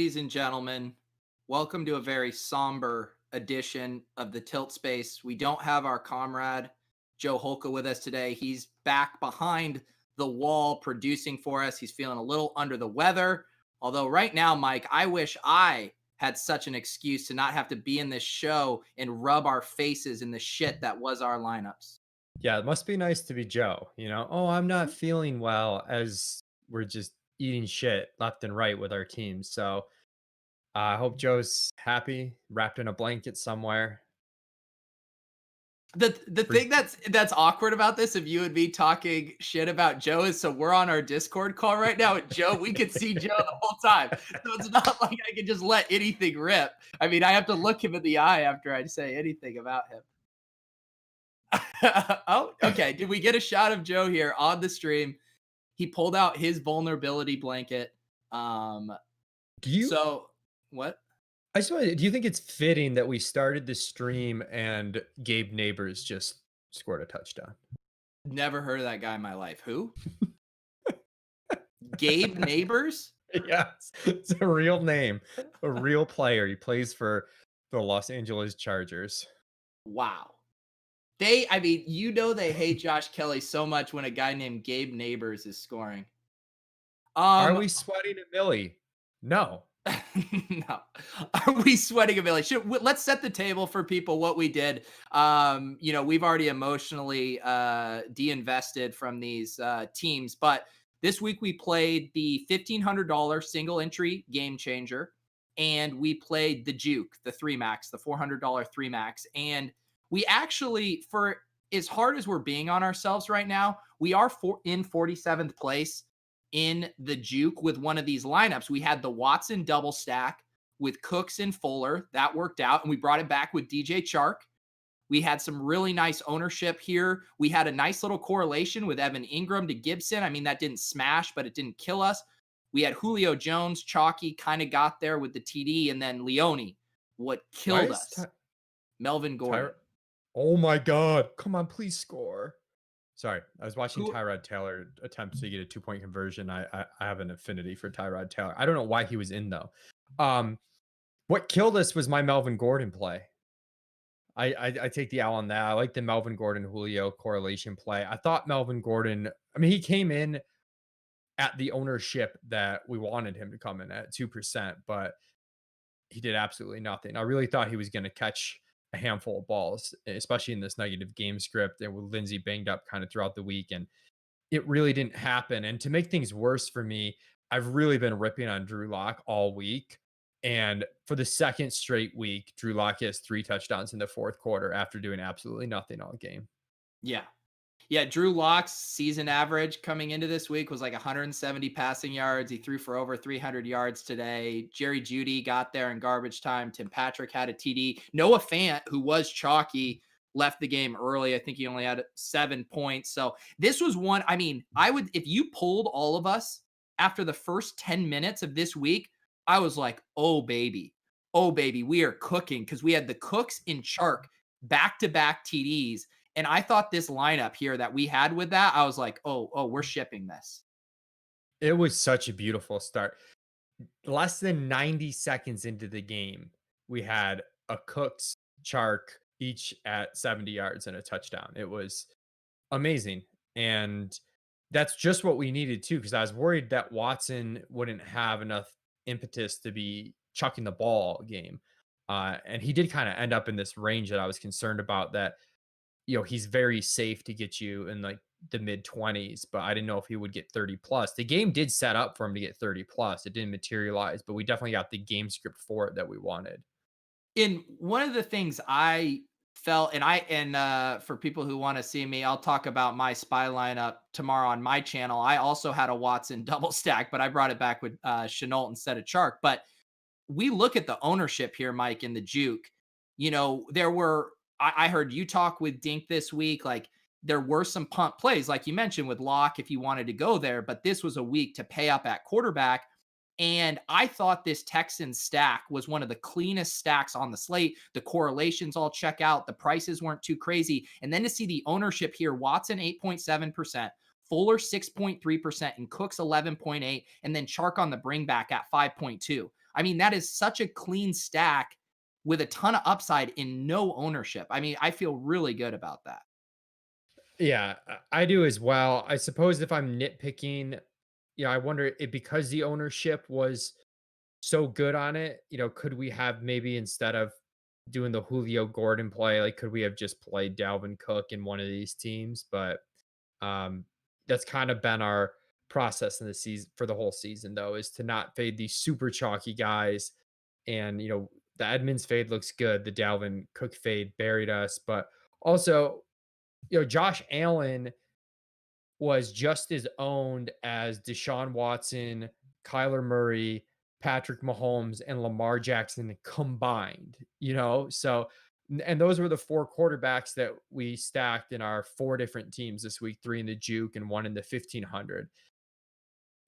Ladies and gentlemen, welcome to a very somber edition of the Tilt Space. We don't have our comrade Joe Holka with us today. He's back behind the wall producing for us. He's feeling a little under the weather. Although right now, Mike, I wish I had such an excuse to not have to be in this show and rub our faces in the shit that was our lineups. Yeah, it must be nice to be Joe, you know? "Oh, I'm not feeling well," as we're just eating shit left and right with our team. So, I hope Joe's happy, wrapped in a blanket somewhere. The Re thing that's awkward about this of you and me talking shit about Joe is so we're on our Discord call right now and Joe, we can see Joe the whole time. So it's not like I can just let anything rip. I mean, I have to look him in the eye after I say anything about him. Oh, okay. Did we get a shot of Joe here on the stream? He pulled out his vulnerability blanket. Um, Do you so what? I just wanted do you think it's fitting that we started the stream and Gabe Neighbors just scored a touchdown? Never heard of that guy in my life. Who? Gabe Neighbors? Yes, it's a real name, a real player. He plays for the Los Angeles Chargers. Wow. I mean, they hate Josh Kelly so much when a guy named Gabe Neighbors is scoring. Are Um, we sweating a Millie? No. no. Are we sweating a village? Let's set the table for people what we did. We've already emotionally de-invested from these teams, but this week we played the $1,500 single entry game changer, and we played the Juke, the 3 max, the $400 3 max, and we actually, for as hard as we're being on ourselves right now, we are in 47th place in the Juke with one of these lineups. We had the Watson double stack with Cooks and Fuller. That worked out, and we brought it back with DJ Chark. We had some really nice ownership here. We had a nice little correlation with Evan Ingram to Gibson. I mean, that didn't smash, but it didn't kill us. We had Julio Jones, Chalky kind of got there with the TD, and then Leone. What Why killed is us? Melvin Gordon. Tyra Oh my god. Come on, please score. Sorry, I was watching Who Tyrod Taylor attempt to get a two-point conversion. I have an affinity for Tyrod Taylor. I don't know why he was in though. Um, what killed us was my Melvin Gordon play. I take the L on that. I like the Melvin Gordon Julio correlation play. I thought Melvin Gordon, I mean, he came in at the ownership that we wanted him to come in at 2%, but he did absolutely nothing. I really thought he was going to catch a handful of balls, especially in this negative game script and with Lindsey banged up kind of throughout the week. And it really didn't happen. And to make things worse for me, I've really been ripping on Drew Lock all week. And for the second straight week, Drew Lock has 3 touchdowns in the fourth quarter after doing absolutely nothing all game. Yeah. Yeah, Drew Lock's season average coming into this week was like 170 passing yards. He threw for over 300 yards today. Jerry Jeudy got there in garbage time. Tim Patrick had a TD. Noah Fant, who was chalky, left the game early. I think he only had 7 points. So this was one, I mean, if you pulled all of us after the first 10 minutes of this week, I was like, oh, baby, we are cooking because we had the Cooks in Chark back-to-back TDs. And I thought this lineup here that we had with that, I was like, oh, we're shipping this. It was such a beautiful start. Less than 90 seconds into the game, we had a Cooks, Chark, each at 70 yards and a touchdown. It was amazing. And that's just what we needed too, because I was worried that Watson wouldn't have enough impetus to be chucking the ball game. And he did kind of end up in this range that I was concerned about that, he's very safe to get you in like the mid 20s, but I didn't know if he would get 30 plus. The game did set up for him to get 30 plus. It didn't materialize, but we definitely got the game script for it that we wanted. In one of the things I felt, and for people who want to see me, I'll talk about my spy lineup tomorrow on my channel. I also had a Watson double stack, but I brought it back with Chenault instead of Chark. But we look at the ownership here, Mike, in the Juke. I heard you talk with Dink this week. Like there were some punt plays, like you mentioned with Locke, if you wanted to go there, but this was a week to pay up at quarterback. And I thought this Texans stack was one of the cleanest stacks on the slate. The correlations all check out. The prices weren't too crazy. And then to see the ownership here, Watson 8.7%, Fuller 6.3%, and Cooks 11.8%, and then Chark on the bring back at 5.2%. I mean, that is such a clean stack with a ton of upside in no ownership. I mean, I feel really good about that. Yeah, I do as well. I suppose if I'm nitpicking, I wonder if because the ownership was so good on it, could we have maybe instead of doing the Julio Gordon play, like could we have just played Dalvin Cook in one of these teams? But um that's kind of been our process in the season for the whole season though, is to not fade these super chalky guys. And the Edmonds fade looks good. The Dalvin Cook fade buried us, but also, Josh Allen was just as owned as Deshaun Watson, Kyler Murray, Patrick Mahomes, and Lamar Jackson combined, So, and those were the four quarterbacks that we stacked in our four different teams this week, three in the juke and one in the 1500.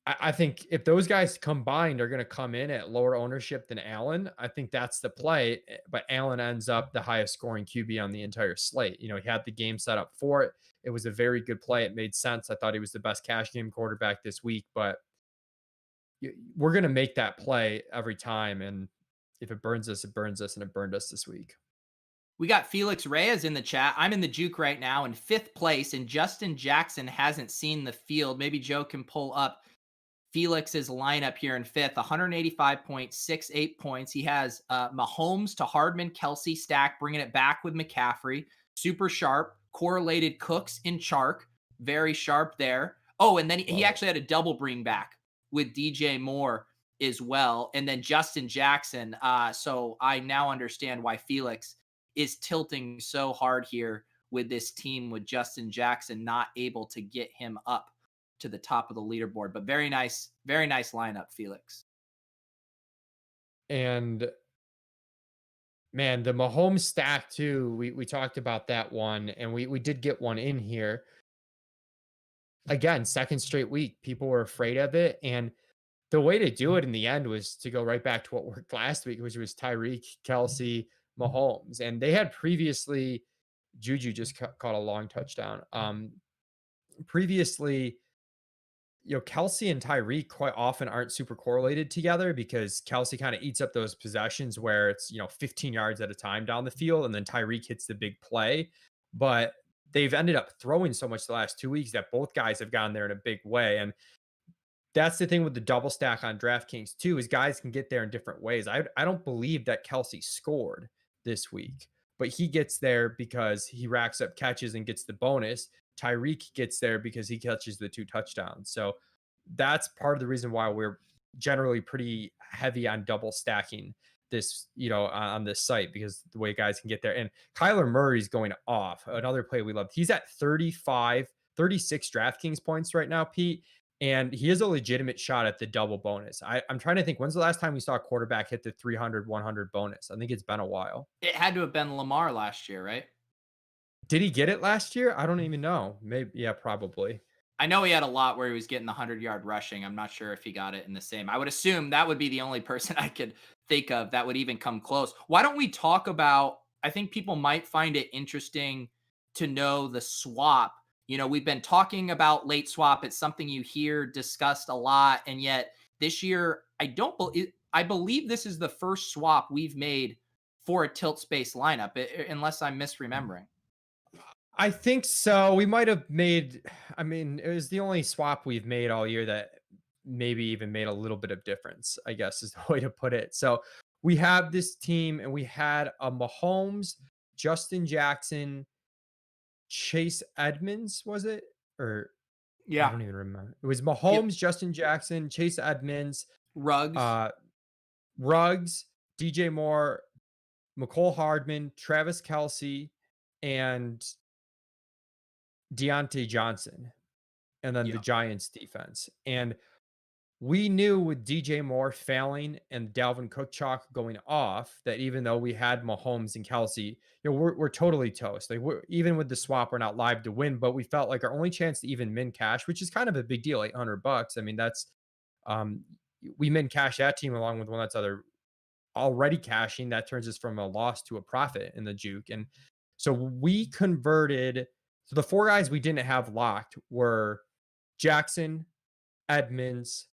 I think if those guys combined are going to come in at lower ownership than Allen, I think that's the play. But Allen ends up the highest scoring QB on the entire slate. He had the game set up for it. It was a very good play. It made sense. I thought he was the best cash game quarterback this week, but we're going to make that play every time. And if it burns us, it burns us, and it burned us this week. We got Felix Reyes in the chat. I'm in the juke right now in fifth place, and Justin Jackson hasn't seen the field. Maybe Joe can pull up Felix's lineup here in fifth, 185.68 points. He has Mahomes to Hardman, Kelsey stack, bringing it back with McCaffrey. Super sharp, correlated Cooks in Chark. Very sharp there. Oh, and then he actually had a double bring back with DJ Moore as well. And then Justin Jackson. So I now understand why Felix is tilting so hard here with this team, with Justin Jackson not able to get him up to the top of the leaderboard. But very nice lineup, Felix. And man, the Mahomes stack too. We talked about that one, and we did get one in here. Again, second straight week, people were afraid of it, and the way to do it in the end was to go right back to what worked last week, which was Tyreek, Kelsey, Mahomes, and they had previously. Juju just caught a long touchdown. Previously, Kelsey and Tyreek quite often aren't super correlated together because Kelsey kind of eats up those possessions where it's, 15 yards at a time down the field, and then Tyreek hits the big play. But they've ended up throwing so much the last 2 weeks that both guys have gone there in a big way. And that's the thing with the double stack on DraftKings too, is guys can get there in different ways. I don't believe that Kelsey scored this week, but he gets there because he racks up catches and gets the bonus. Tyreek gets there because he catches the 2 touchdowns. So that's part of the reason why we're generally pretty heavy on double stacking this, on this site, because the way guys can get there. And Kyler Murray's going off. Another play we loved. He's at 36 DraftKings points right now, Pete. And he has a legitimate shot at the double bonus. I'm trying to think, when's the last time we saw a quarterback hit the 300, 100 bonus? I think it's been a while. It had to have been Lamar last year, right? Did he get it last year? I don't even know. Maybe, yeah, probably. I know he had a lot where he was getting the 100-yard rushing. I'm not sure if he got it in the same. I would assume that would be the only person I could think of that would even come close. Why don't we talk about, I think people might find it interesting to know the swap. We've been talking about late swap. It's something you hear discussed a lot. And yet this year, I believe this is the first swap we've made for a tilt space lineup, unless I'm misremembering. I think so. We might have made, it was the only swap we've made all year that maybe even made a little bit of difference, I guess is the way to put it. So we have this team, and we had a Mahomes, Justin Jackson, Chase Edmonds, was it? Or I Yeah. don't even remember. It was Mahomes, Yep. Justin Jackson, Chase Edmonds, Ruggs. uh, Ruggs, DJ Moore, McCole Hardman, Travis Kelsey, and Deontay Johnson, and then the Yeah. Giants defense. And we knew with DJ Moore failing and Dalvin Cook chalk going off that even though we had Mahomes and Kelsey, we're totally toast. Like, even with the swap, we're not live to win, but we felt like our only chance to even min cash, which is kind of a big deal, $800. I mean, that's um we min cash that team along with one that's already cashing. That turns us from a loss to a profit in the juke. And so we converted. So the 4 guys we didn't have locked were Jackson, Edmonds,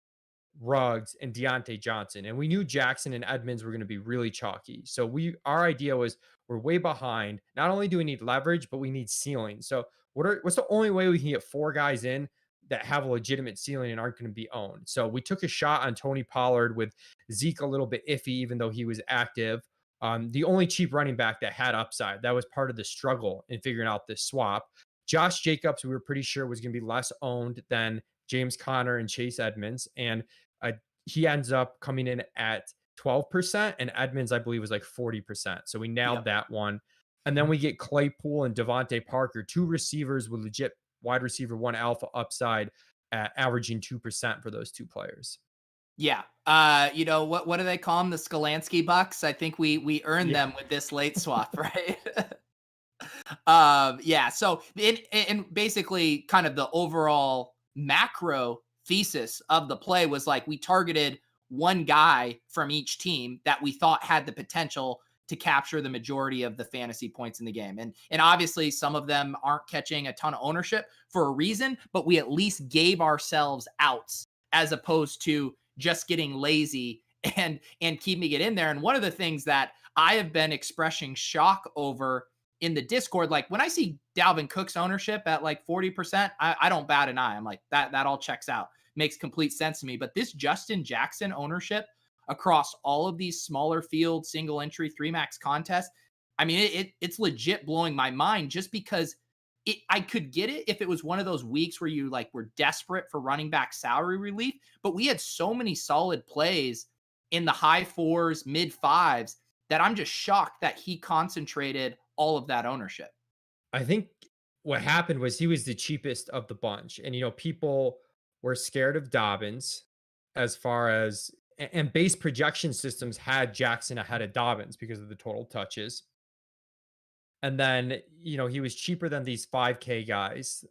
Ruggs, and Deontay Johnson. And we knew Jackson and Edmonds were going to be really chalky. So our idea was we're way behind. Not only do we need leverage, but we need ceiling. So what's the only way we can get 4 guys in that have a legitimate ceiling and aren't going to be owned? So we took a shot on Tony Pollard with Zeke a little bit iffy, even though he was active. The only cheap running back that had upside. That was part of the struggle in figuring out this swap. Josh Jacobs, we were pretty sure was going to be less owned than James Conner and Chase Edmonds. And uh, he ends up coming in at 12%, and Edmonds, I believe, was like 40%. So we nailed Yep. that one. And then we get Claypool and Devontae Parker, 2 receivers with legit wide receiver 1 alpha upside, averaging 2% for those 2 players. Yeah. What do they call them? The Skolansky bucks. I think we earned Yeah. them with this late swap, right? Yeah. So in basically kind of the overall macro thesis of the play was like we targeted one guy from each team that we thought had the potential to capture the majority of the fantasy points in the game. And obviously some of them aren't catching a ton of ownership for a reason, but we at least gave ourselves outs as opposed to just getting lazy and keeping it in there. And one of the things that I have been expressing shock over in the Discord, like when I see Dalvin Cook's ownership at like 40%, I don't bat an eye. I'm like, that all checks out. Makes complete sense to me. But this Justin Jackson ownership across all of these smaller field, single entry, 3 max contests, I mean, it's legit blowing my mind just because I could get it if it was one of those weeks where you like were desperate for running back salary relief, but we had so many solid plays in the high 4s, mid 5s that I'm just shocked that he concentrated all of that ownership. I think what happened was he was the cheapest of the bunch. And, people were scared of Dobbins as far as, and base projection systems had Jackson ahead of Dobbins because of the total touches. And then, he was cheaper than these 5K guys.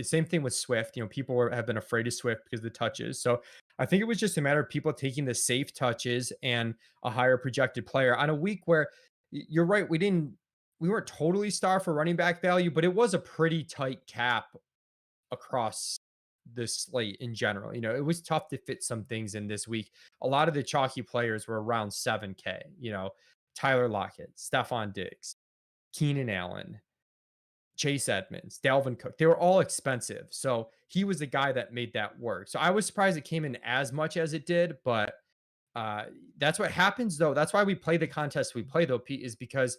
Same thing with Swift. People have been afraid of Swift because of the touches. So I think it was just a matter of people taking the safe touches and a higher projected player on a week where you're right. We weren't totally starved for running back value, but it was a pretty tight cap across the slate in general. It was tough to fit some things in this week. A lot of the chalky players were around 7K, Tyler Lockett, Stephon Diggs, Keenan Allen, Chase Edmonds, Dalvin Cook. They were all expensive. So he was the guy that made that work. So I was surprised it came in as much as it did, but that's what happens though. That's why we play the contest we play though, Pete, is because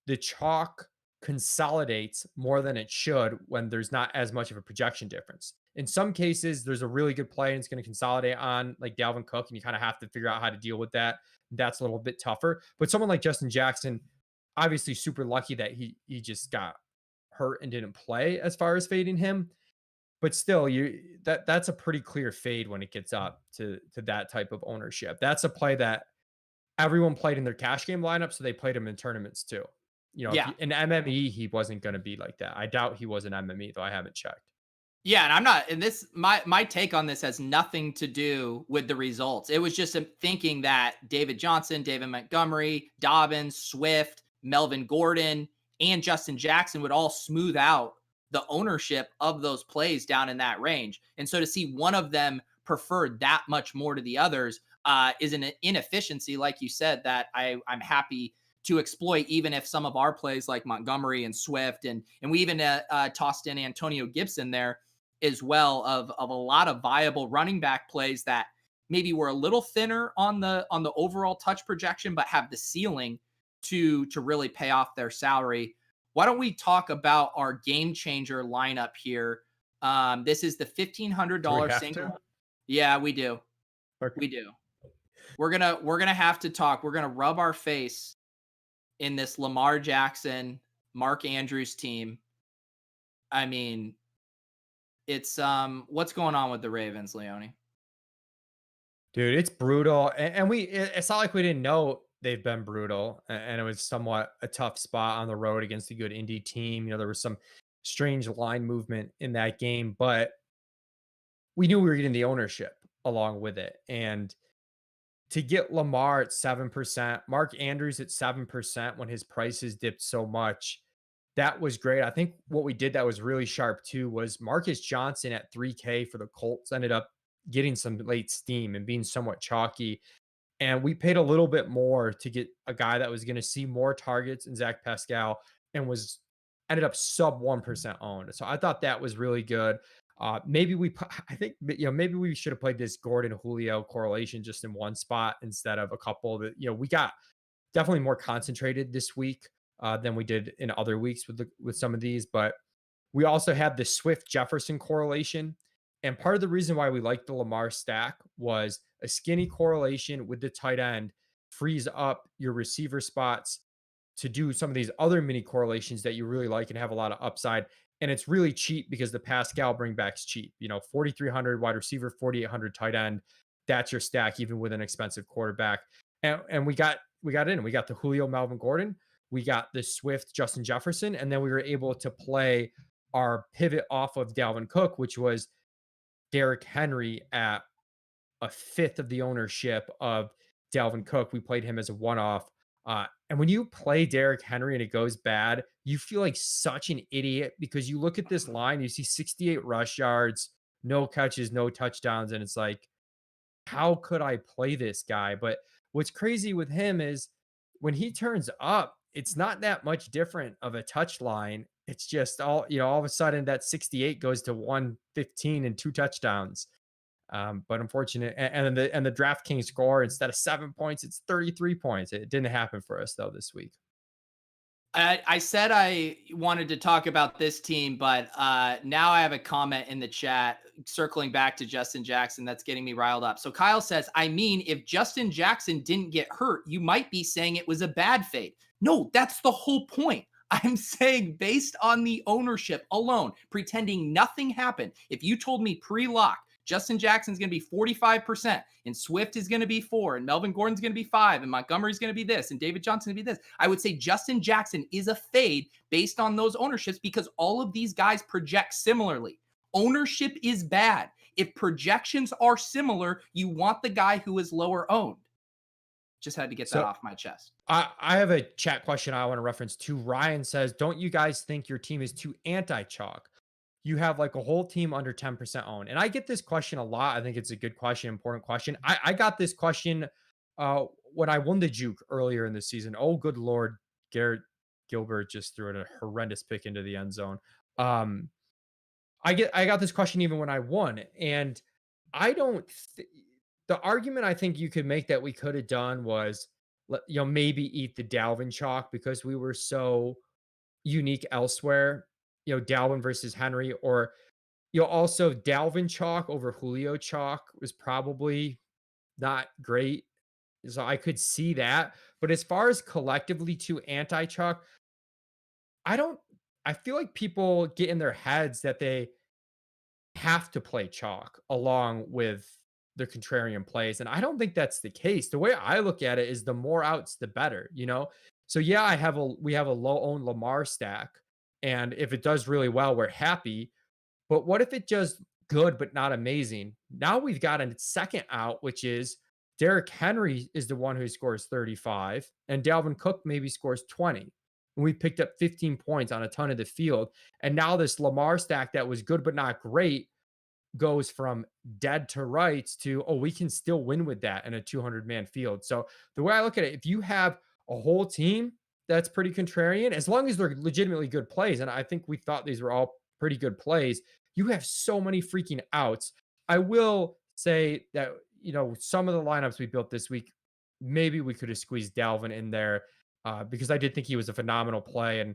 the chalk consolidates more than it should when there's not as much of a projection difference. In some cases, there's a really good play and it's going to consolidate on like Dalvin Cook, and you kind of have to figure out how to deal with that. That's a little bit tougher. But someone like Justin Jackson, obviously super lucky that he just got hurt and didn't play as far as fading him. But still, that's a pretty clear fade when it gets up to that type of ownership. That's a play that everyone played in their cash game lineup, so they played him in tournaments too. Yeah. In MME, he wasn't going to be like that. I doubt he was an MME, though I haven't checked. Yeah, and I'm not, and this my take on this has nothing to do with the results. It was just thinking that David Johnson, David Montgomery, Dobbins, Swift, Melvin Gordon, and Justin Jackson would all smooth out the ownership of those plays down in that range. And so to see one of them preferred that much more to the others is an inefficiency, like you said, that I'm happy to exploit, even if some of our plays like Montgomery and Swift, and we even tossed in Antonio Gibson there as well, of a lot of viable running back plays that maybe were a little thinner on the overall touch projection, but have the ceiling to really pay off their salary. Why don't we talk about our game changer lineup here? This is the $1,500 single. To? Yeah, we do. Okay. We do. We're gonna have to talk. We're gonna rub our face in this Lamar Jackson, Mark Andrews team. I mean, it's what's going on with the Ravens, Leone? Dude, it's brutal. And it's not like we didn't know they've been brutal. And it was somewhat a tough spot on the road against a good indie team. There was some strange line movement in that game, but we knew we were getting the ownership along with it. And to get Lamar at 7%, Mark Andrews at 7% when his prices dipped so much, that was great. I think what we did that was really sharp too was Marcus Johnson at 3K for the Colts ended up getting some late steam and being somewhat chalky. And we paid a little bit more to get a guy that was going to see more targets in Zach Pascal and was ended up sub 1% owned. So I thought that was really good. Maybe I think, maybe we should have played this Gordon Julio correlation just in one spot instead of a couple that, we got definitely more concentrated this week than we did in other weeks with some of these. But we also had the Swift Jefferson correlation. And part of the reason why we liked the Lamar stack was a skinny correlation with the tight end frees up your receiver spots to do some of these other mini correlations that you really like and have a lot of upside. And it's really cheap because the Pascal bringback's cheap. 4,300 wide receiver, 4,800 tight end. That's your stack, even with an expensive quarterback. And we got in. We got the Julio Melvin Gordon. We got the Swift Justin Jefferson. And then we were able to play our pivot off of Dalvin Cook, which was Derrick Henry at a fifth of the ownership of Dalvin Cook. We played him as a one-off. And when you play Derrick Henry and it goes bad, you feel like such an idiot because you look at this line, you see 68 rush yards, no catches, no touchdowns, and it's like, how could I play this guy? But what's crazy with him is when he turns up, it's not that much different of a touch line. It's just all of a sudden that 68 goes to 115 and 2 touchdowns. But unfortunate, and the DraftKings score instead of 7 points, it's 33 points. It didn't happen for us though this week. I said I wanted to talk about this team, but now I have a comment in the chat circling back to Justin Jackson that's getting me riled up. So Kyle says, I mean, if Justin Jackson didn't get hurt, you might be saying it was a bad fade. No, that's the whole point. I'm saying based on the ownership alone, pretending nothing happened. If you told me pre-lock, Justin Jackson's going to be 45%, and Swift is going to be 4, and Melvin Gordon's going to be 5, and Montgomery's going to be this, and David Johnson's going to be this, I would say Justin Jackson is a fade based on those ownerships because all of these guys project similarly. Ownership is bad. If projections are similar, you want the guy who is lower owned. Just had to get that off my chest. I have a chat question I want to reference too. Ryan says, don't you guys think your team is too anti-chalk? You have like a whole team under 10% owned. And I get this question a lot. I think it's a good question, important question. I got this question when I won the juke earlier in the season. Oh, good Lord. Garrett Gilbert just threw a horrendous pick into the end zone. I got this question even when I won. And I don't, the argument I think you could make that we could have done was, maybe eat the Dalvin chalk because we were so unique elsewhere. Dalvin versus Henry, or also Dalvin chalk over Julio chalk was probably not great. So I could see that. But as far as collectively to anti-chalk, I feel like people get in their heads that they have to play chalk along with the contrarian plays. And I don't think that's the case. The way I look at it is the more outs, the better, So yeah, we have a low owned Lamar stack. And if it does really well, we're happy. But what if it does good, but not amazing? Now we've got a second out, which is Derrick Henry is the one who scores 35 and Dalvin Cook maybe scores 20. And we picked up 15 points on a ton of the field. And now this Lamar stack that was good, but not great goes from dead to rights to, we can still win with that in a 200-man field. So the way I look at it, if you have a whole team that's pretty contrarian, as long as they're legitimately good plays, and I think we thought these were all pretty good plays, you have so many freaking outs. I will say that, some of the lineups we built this week, maybe we could have squeezed Dalvin in there because I did think he was a phenomenal play. And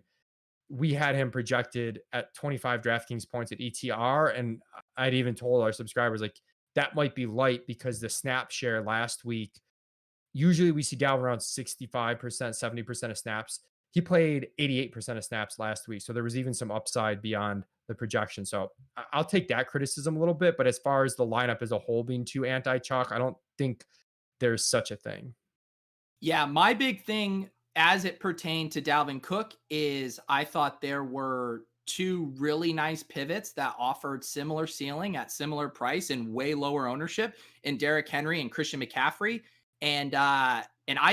we had him projected at 25 DraftKings points at ETR. And I'd even told our subscribers, like, that might be light because the snap share last week, usually we see Dalvin around 65%, 70% of snaps. He played 88% of snaps last week. So there was even some upside beyond the projection. So I'll take that criticism a little bit. But as far as the lineup as a whole being too anti-chalk, I don't think there's such a thing. Yeah, my big thing as it pertained to Dalvin Cook is I thought there were 2 really nice pivots that offered similar ceiling at similar price and way lower ownership in Derrick Henry and Christian McCaffrey. And I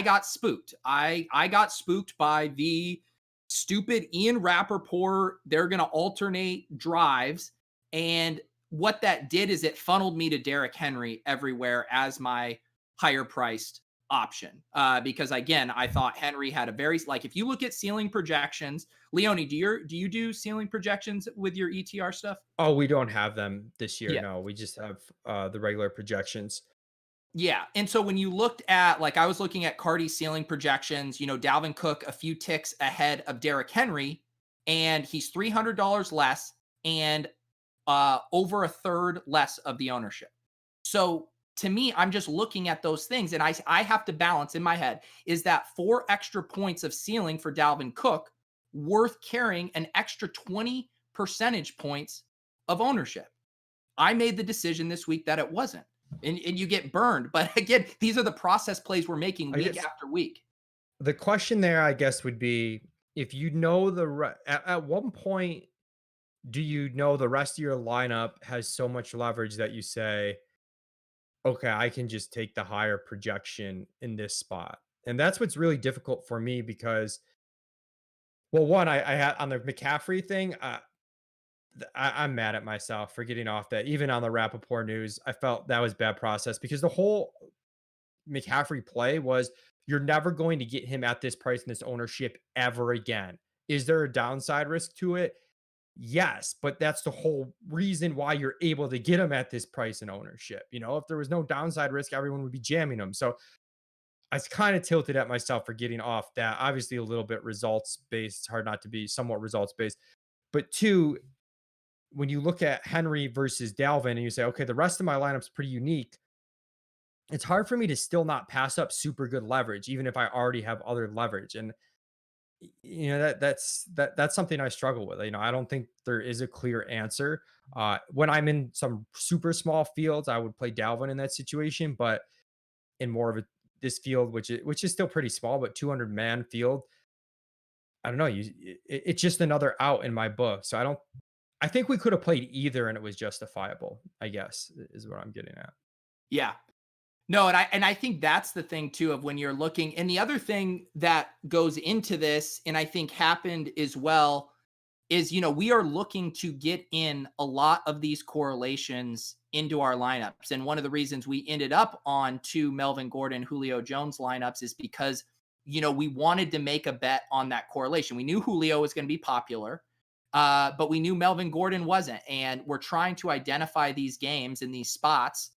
got spooked. I got spooked by the stupid Ian Rappaport. They're going to alternate drives. And what that did is it funneled me to Derrick Henry everywhere as my higher priced option. Because again, I thought Henry had a very like if you look at ceiling projections, Leone, do you do ceiling projections with your ETR stuff? Oh, we don't have them this year. Yeah. No, we just have the regular projections. Yeah. And so when you looked at, like, I was looking at Cardi's ceiling projections, Dalvin Cook a few ticks ahead of Derrick Henry, and he's $300 less and over a third less of the ownership. So to me, I'm just looking at those things, and I have to balance in my head, is that 4 extra points of ceiling for Dalvin Cook worth carrying an extra 20 percentage points of ownership? I made the decision this week that it wasn't. And you get burned. But again, these are the process plays we're making I week guess after week. the question there, I guess, would be if you know at one point, do you know the rest of your lineup has so much leverage that you say, okay, I can just take the higher projection in this spot? And that's what's really difficult for me because, well, one, I had on the McCaffrey thing, I'm mad at myself for getting off that. Even on the Rappaport news, I felt that was bad process because the whole McCaffrey play was you're never going to get him at this price and this ownership ever again. Is there a downside risk to it? Yes, but that's the whole reason why you're able to get him at this price and ownership. If there was no downside risk, everyone would be jamming him. So I was kind of tilted at myself for getting off that. Obviously, a little bit results based. It's hard not to be somewhat results based. But two, when you look at Henry versus Dalvin and you say, okay, the rest of my lineup's pretty unique, it's hard for me to still not pass up super good leverage, even if I already have other leverage. And that's something I struggle with. I don't think there is a clear answer. When I'm in some super small fields, I would play Dalvin in that situation, but in more of this field, which is still pretty small, but 200-man field, I don't know. It's just another out in my book. So I think we could have played either and it was justifiable, I guess, is what I'm getting at. Yeah. No, and I think that's the thing too of when you're looking. And the other thing that goes into this, and I think happened as well, is we are looking to get in a lot of these correlations into our lineups. And one of the reasons we ended up on two Melvin Gordon, Julio Jones lineups is because we wanted to make a bet on that correlation. We knew Julio was going to be popular, but we knew Melvin Gordon wasn't. And we're trying to identify these games in these spots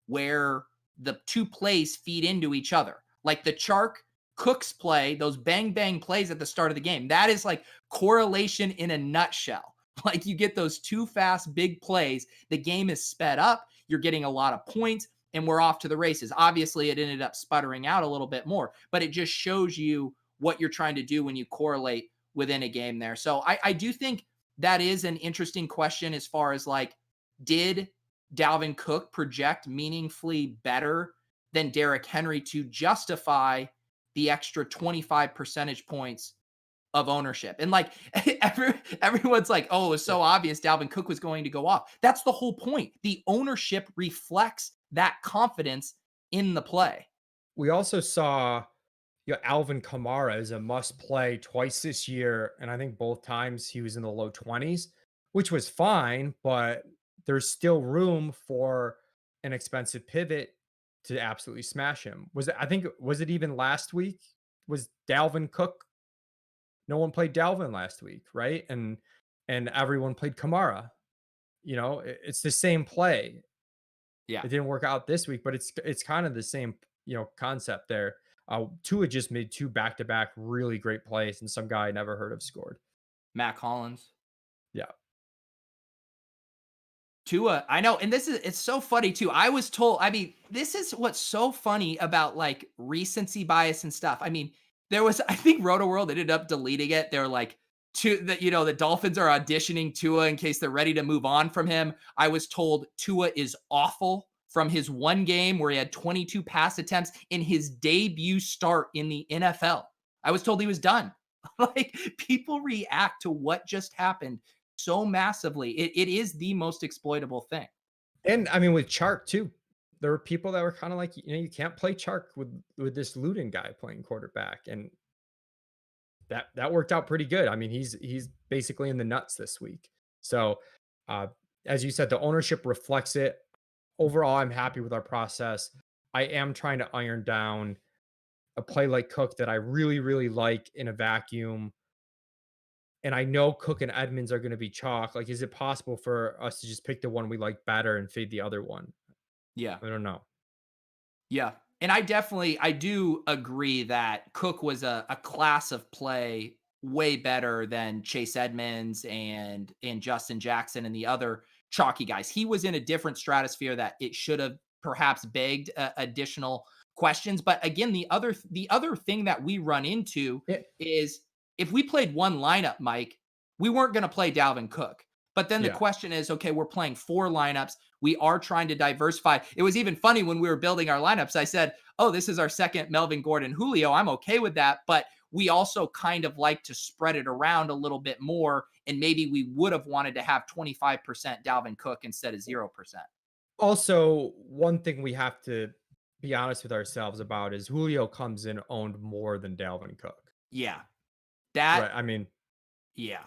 where the two plays feed into each other. Like the Chark Cooks play, those bang bang plays at the start of the game. That is like correlation in a nutshell. Like you get those two fast big plays, the game is sped up, you're getting a lot of points, and we're off to the races. Obviously, it ended up sputtering out a little bit more, but it just shows you what you're trying to do when you correlate within a game there. So I do think that is an interesting question as far as like, did Dalvin Cook project meaningfully better than Derrick Henry to justify the extra 25 percentage points of ownership? And like everyone's like, oh, it was so obvious Dalvin Cook was going to go off. That's the whole point. The ownership reflects that confidence in the play. We also saw Alvin Kamara is a must play twice this year. And I think both times he was in the low 20s, which was fine, but there's still room for an expensive pivot to absolutely smash him. Was it even last week? Was Dalvin Cook? No one played Dalvin last week, right? And everyone played Kamara. It's the same play. Yeah. It didn't work out this week, but it's kind of the same, concept there. Tua just made two back-to-back really great plays, and some guy I never heard of scored. Matt Collins. Yeah. Tua, I know, and it's so funny too. I was told, I mean, this is what's so funny about like recency bias and stuff. I mean, there was, I think Roto World ended up deleting it. They're like, the Dolphins are auditioning Tua in case they're ready to move on from him. I was told Tua is awful from his one game where he had 22 pass attempts in his debut start in the NFL. I was told he was done. Like people react to what just happened so massively. It is the most exploitable thing. And I mean, with Chark too, there were people that were kind of like, you can't play Chark with this Luton guy playing quarterback, and that worked out pretty good. I mean, he's basically in the nuts this week. So as you said, the ownership reflects it. Overall, I'm happy with our process. I am trying to iron down a play like Cook that I really, really like in a vacuum. And I know Cook and Edmonds are going to be chalk. Like, is it possible for us to just pick the one we like better and fade the other one? Yeah. I don't know. Yeah. And I do agree that Cook was a class of play way better than Chase Edmonds and Justin Jackson and the other chalky guys. He was in a different stratosphere that it should have perhaps begged additional questions. But again, the other thing that we run into Yeah. is if we played one lineup, Mike, we weren't going to play Dalvin Cook. But then the Yeah. question is, okay, we're playing four lineups. We are trying to diversify. It was even funny when we were building our lineups. I said, oh, this is our second Melvin Gordon Julio. I'm okay with that. But we also kind of like to spread it around a little bit more. And maybe we would have wanted to have 25% Dalvin Cook instead of 0%. Also, one thing we have to be honest with ourselves about is Julio comes in owned more than Dalvin Cook. Yeah. That, Right. I mean, yeah.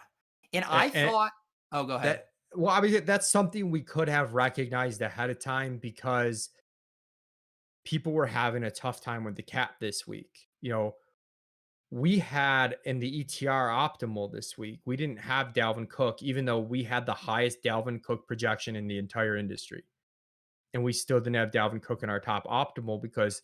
And I and thought, oh, go ahead. that, well, I mean, that's something we could have recognized ahead of time because people were having a tough time with the cap this week. We had in the ETR optimal this week, we didn't have Dalvin Cook, even though we had the highest Dalvin Cook projection in the entire industry. And we still didn't have Dalvin Cook in our top optimal because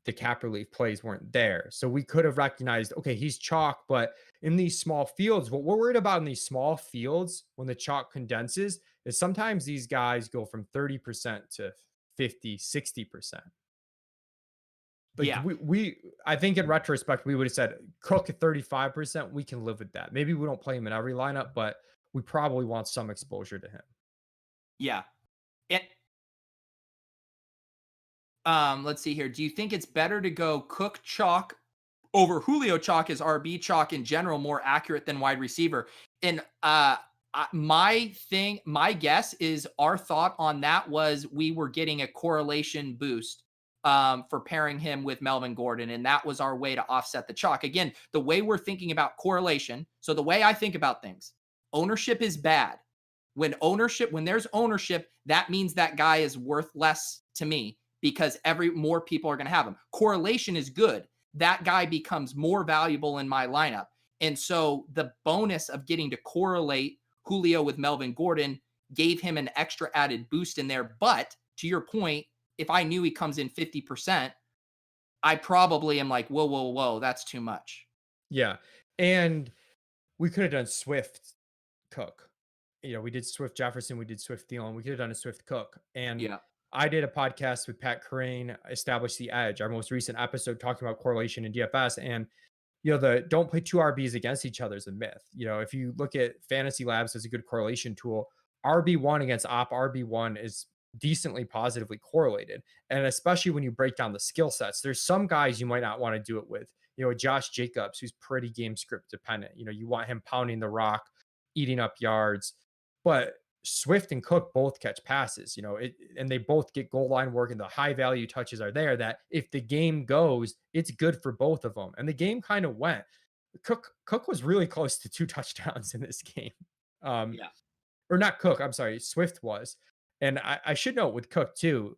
the cap relief plays weren't there. So we could have recognized, okay, he's chalk, but in these small fields, what we're worried about in these small fields when the chalk condenses is sometimes these guys go from 30% to 50, 60%. Like Yeah. I think in retrospect, we would have said Cook at 35%, we can live with that. Maybe we don't play him in every lineup, but we probably want some exposure to him. Yeah. And let's see here. Do you think it's better to go Cook chalk over Julio chalk? Is RB chalk in general more accurate than wide receiver? And my guess is our thought on that was we were getting a correlation boost for pairing him with Melvin Gordon, and that was our way to offset the chalk. Again, the way we're thinking about correlation. So the way I think about things, ownership is bad. When there's ownership, that means that guy is worth less to me because more people are going to have him. Correlation is good. That guy becomes more valuable in my lineup. And so the bonus of getting to correlate Julio with Melvin Gordon gave him an extra added boost in there. But to your point, if I knew he comes in 50%, I probably am like, whoa, whoa, whoa, that's too much. Yeah. And we could have done Swift Cook. We did Swift Jefferson, we did Swift Thielen, we could have done a Swift Cook. And Yeah. I did a podcast with Pat Crane, Establish the Edge, our most recent episode talking about correlation in DFS. And the don't play two RBs against each other is a myth. If you look at Fantasy Labs as a good correlation tool, RB1 against op RB1 is decently positively correlated. And especially when you break down the skill sets, there's some guys you might not want to do it with. Josh Jacobs, who's pretty game script dependent. You want him pounding the rock, eating up yards. But Swift and Cook both catch passes, and they both get goal line work, and the high value touches are there that if the game goes, it's good for both of them. And the game kind of went. Cook was really close to 2 touchdowns in this game. Yeah. Or not Cook, I'm sorry, Swift was. And I should note with Cook too,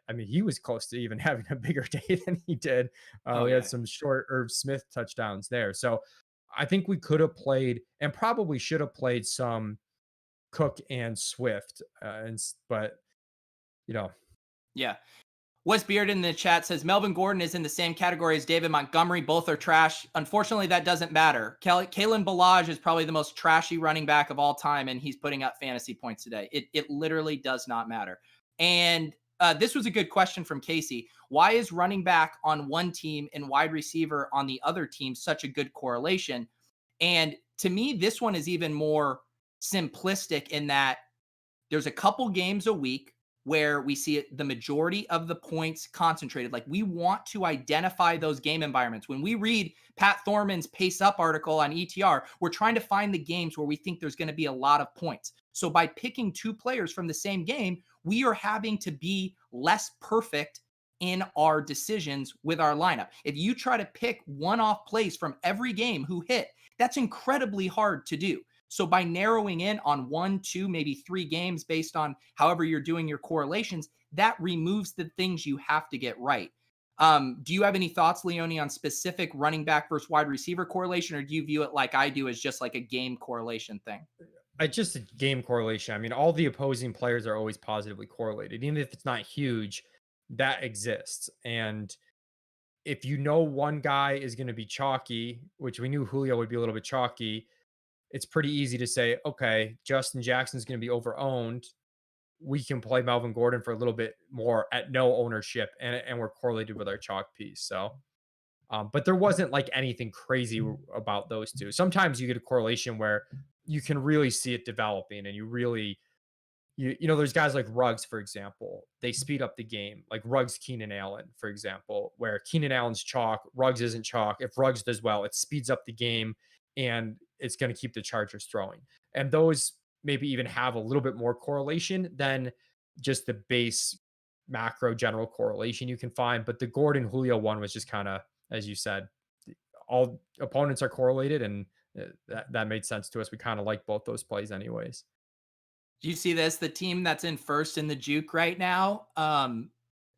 I mean, he was close to even having a bigger day than he did. Oh, We yeah. had some short Irv Smith touchdowns there. So I think we could have played and probably should have played some Cook and Swift. But, Yeah. Wes Beard in the chat says Melvin Gordon is in the same category as David Montgomery. Both are trash. Unfortunately, that doesn't matter. Kalen Ballage is probably the most trashy running back of all time, and he's putting up fantasy points today. It literally does not matter. And this was a good question from Casey. Why is running back on one team and wide receiver on the other team such a good correlation? And to me, this one is even more simplistic in that there's a couple games a week where we see the majority of the points concentrated. Like we want to identify those game environments. When we read Pat Thorman's Pace Up article on ETR, we're trying to find the games where we think there's going to be a lot of points. So by picking 2 players from the same game, we are having to be less perfect in our decisions with our lineup. If you try to pick one-off plays from every game who hit, that's incredibly hard to do. So by narrowing in on one, two, maybe three games based on however you're doing your correlations, that removes the things you have to get right. Do you have any thoughts, Leone, on specific running back versus wide receiver correlation, or do you view it like I do as just like a game correlation thing? I just a game correlation. I mean, all the opposing players are always positively correlated, even if it's not huge. That exists, and if you know one guy is going to be chalky, which we knew Julio would be a little bit chalky, it's pretty easy to say, okay, Justin Jackson's going to be overowned. We can play Melvin Gordon for a little bit more at no ownership, and we're correlated with our chalk piece. So, but there wasn't like anything crazy about those two. Sometimes you get a correlation where you can really see it developing, and you really there's guys like Ruggs, for example. They speed up the game, like Ruggs, Keenan Allen, for example, where Keenan Allen's chalk, Ruggs isn't chalk. If Ruggs does well, it speeds up the game and it's going to keep the Chargers throwing. And those maybe even have a little bit more correlation than just the base macro general correlation you can find. But the Gordon Julio one was just kind of, as you said, all opponents are correlated, and that made sense to us. We kind of like both those plays, anyways. Do you see this? The team that's in first in the juke right now, and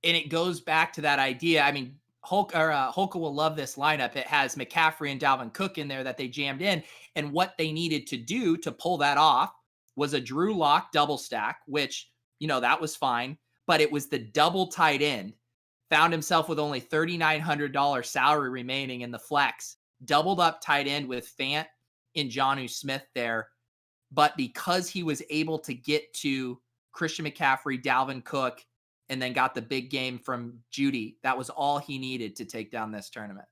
it goes back to that idea. I mean, Holka will love this lineup. It has McCaffrey and Dalvin Cook in there that they jammed in, and what they needed to do to pull that off was a Drew Lock double stack, which that was fine, but it was the double tight end. Found himself with only $3,900 salary remaining in the flex, doubled up tight end with Fant and Jonnu Smith there, but because he was able to get to Christian McCaffrey, Dalvin Cook, and then got the big game from Judy, that was all he needed to take down this tournament.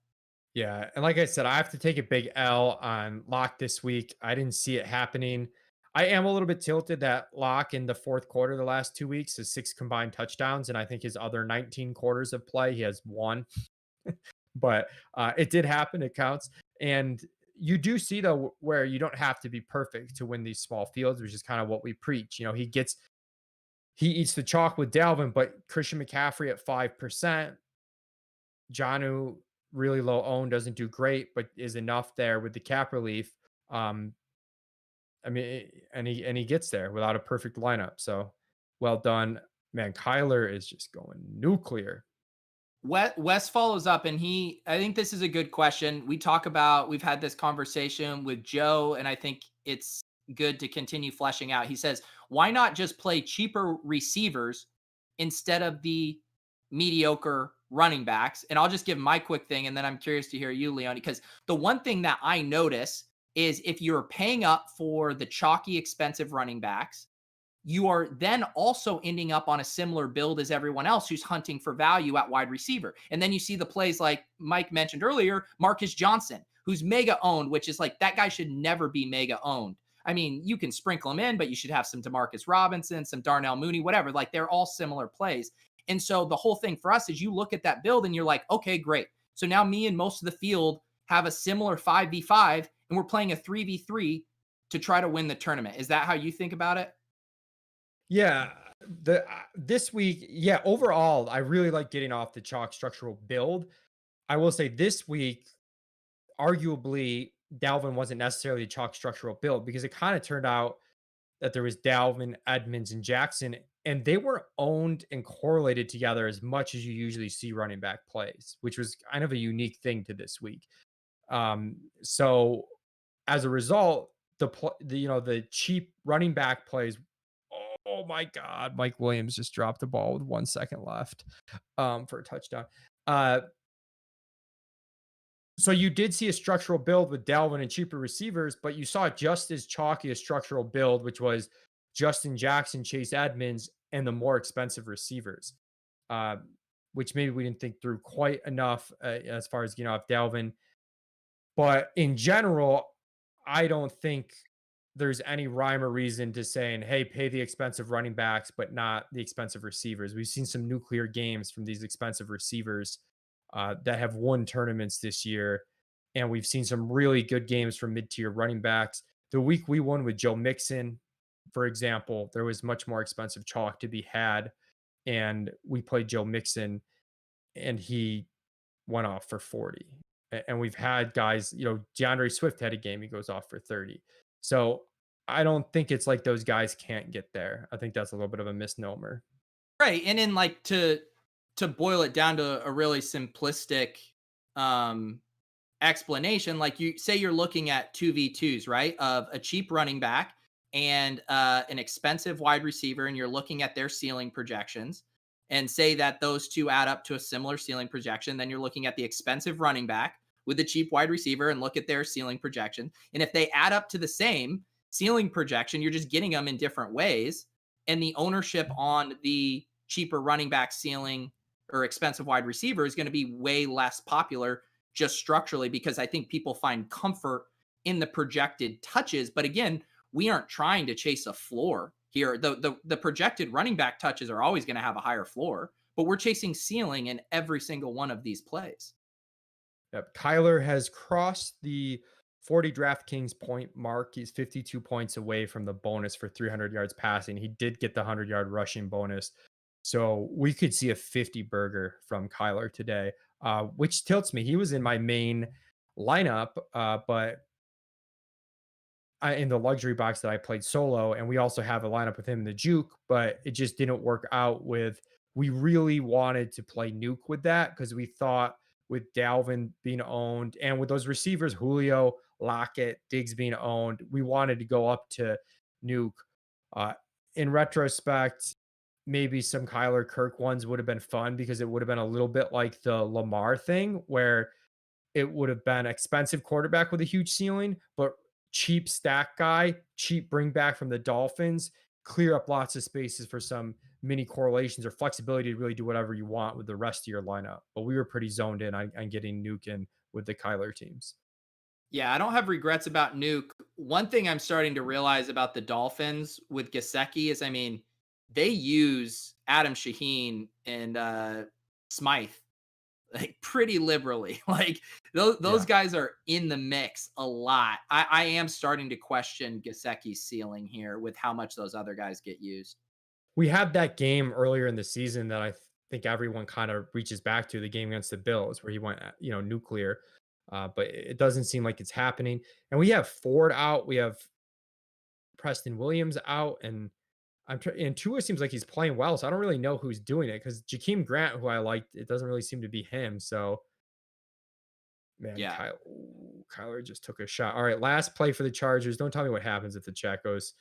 Yeah, and like I said, I have to take a big L on Lock this week. I didn't see it happening. I am a little bit tilted that Lock in the fourth quarter the last 2 weeks has 6 combined touchdowns, and I think his other 19 quarters of play, he has 1. But it did happen. It counts. And you do see though where you don't have to be perfect to win these small fields, which is kind of what we preach. He eats the chalk with Dalvin, but Christian McCaffrey at 5%, Janu really low owned, doesn't do great, but is enough there with the cap relief. Um, I mean, and he gets there without a perfect lineup. So well done, man. Kyler is just going nuclear. Wes follows up, and I think this is a good question. We've had this conversation with Joe, and I think it's good to continue fleshing out. He says, why not just play cheaper receivers instead of the mediocre running backs? And I'll just give my quick thing, and then I'm curious to hear you, Leone, because the one thing that I notice is if you're paying up for the chalky, expensive running backs, you are then also ending up on a similar build as everyone else who's hunting for value at wide receiver. And then you see the plays like Mike mentioned earlier, Marcus Johnson, who's mega owned, which is like that guy should never be mega owned. I mean, you can sprinkle him in, but you should have some Demarcus Robinson, some Darnell Mooney, whatever. Like they're all similar plays. And so the whole thing for us is you look at that build and you're like, okay, great. So now me and most of the field have a similar 5v5 and we're playing a 3v3 to try to win the tournament. Is that how you think about it? Yeah, the this week, yeah, overall, I really like getting off the chalk structural build. I will say this week, arguably, Dalvin wasn't necessarily a chalk structural build because it kind of turned out that there was Dalvin, Edmonds, and Jackson, and they were owned and correlated together as much as you usually see running back plays, which was kind of a unique thing to this week. So as a result, the cheap running back plays. Oh my God, Mike Williams just dropped the ball with 1 second left for a touchdown. Uh, so you did see a structural build with Dalvin and cheaper receivers, but you saw just as chalky a structural build, which was Justin Jackson, Chase Edmonds, and the more expensive receivers, uh, which maybe we didn't think through quite enough as far as if Dalvin. But in general, I don't think there's any rhyme or reason to saying, hey, pay the expensive running backs, but not the expensive receivers. We've seen some nuclear games from these expensive receivers that have won tournaments this year. And we've seen some really good games from mid-tier running backs. The week we won with Joe Mixon, for example, there was much more expensive chalk to be had. And we played Joe Mixon and he went off for 40. And we've had guys, DeAndre Swift had a game, he goes off for 30. So I don't think it's like those guys can't get there. I think that's a little bit of a misnomer. Right. And then like to boil it down to a really simplistic um explanation, like you say you're looking at 2v2s, right? Of a cheap running back and an expensive wide receiver, and you're looking at their ceiling projections, and say that those two add up to a similar ceiling projection. Then you're looking at the expensive running back with the cheap wide receiver and look at their ceiling projection. And if they add up to the same ceiling projection, you're just getting them in different ways. And the ownership on the cheaper running back ceiling or expensive wide receiver is going to be way less popular just structurally, because I think people find comfort in the projected touches. But again, we aren't trying to chase a floor here. The projected running back touches are always going to have a higher floor, but we're chasing ceiling in every single one of these plays. Yep. Kyler has crossed the 40 DraftKings point mark. He's 52 points away from the bonus for 300 yards passing. He did get the 100-yard rushing bonus. So we could see a 50 burger from Kyler today, which tilts me. He was in my main lineup, but in the luxury box that I played solo, and we also have a lineup with him in the juke, but it just didn't work out with. We really wanted to play nuke with that because we thought with Dalvin being owned and with those receivers, Julio, Lockett, Diggs being owned, we wanted to go up to nuke. Uh, in retrospect, maybe some Kyler Kirk ones would have been fun because it would have been a little bit like the Lamar thing where it would have been expensive quarterback with a huge ceiling, but cheap stack guy, cheap bring back from the Dolphins, clear up lots of spaces for some mini correlations or flexibility to really do whatever you want with the rest of your lineup. But we were pretty zoned in on getting Nuke with the Kyler teams. Yeah, I don't have regrets about Nuke. One thing I'm starting to realize about the Dolphins with Gesicki is, I mean, they use Adam Shaheen and Smythe like pretty liberally. Like those Yeah. guys are in the mix a lot. I am starting to question Gasecki's ceiling here with how much those other guys get used. We had that game earlier in the season that I think everyone kind of reaches back to, the game against the Bills where he went, nuclear. But it doesn't seem like it's happening. And we have Ford out. We have Preston Williams out, and and Tua seems like he's playing well, so I don't really know who's doing it because Jakeem Grant, who I liked, it doesn't really seem to be him. So, man, Yeah. Kyler just took a shot. All right, last play for the Chargers. Don't tell me what happens if the chat goes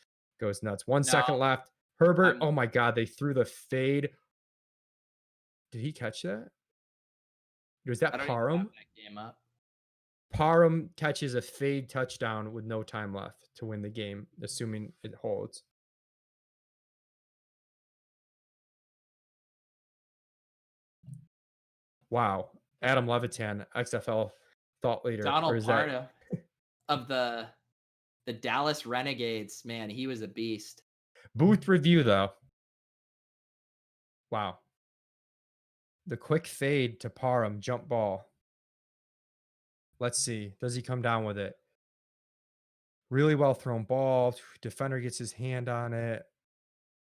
nuts. 1 second No, left. Herbert. I'm Oh my God, they threw the fade. Did he catch that? Was I that don't even have Parham? that game up. Parham catches a fade touchdown with no time left to win the game, assuming it holds. Wow. Adam Levitan, XFL thought leader, or Donald is that Parda of the Dallas Renegades, man, he was a beast. booth review though? Wow. The quick fade to Parham, jump ball. Let's see. Does he come down with it? Really well thrown ball. Defender gets his hand on it.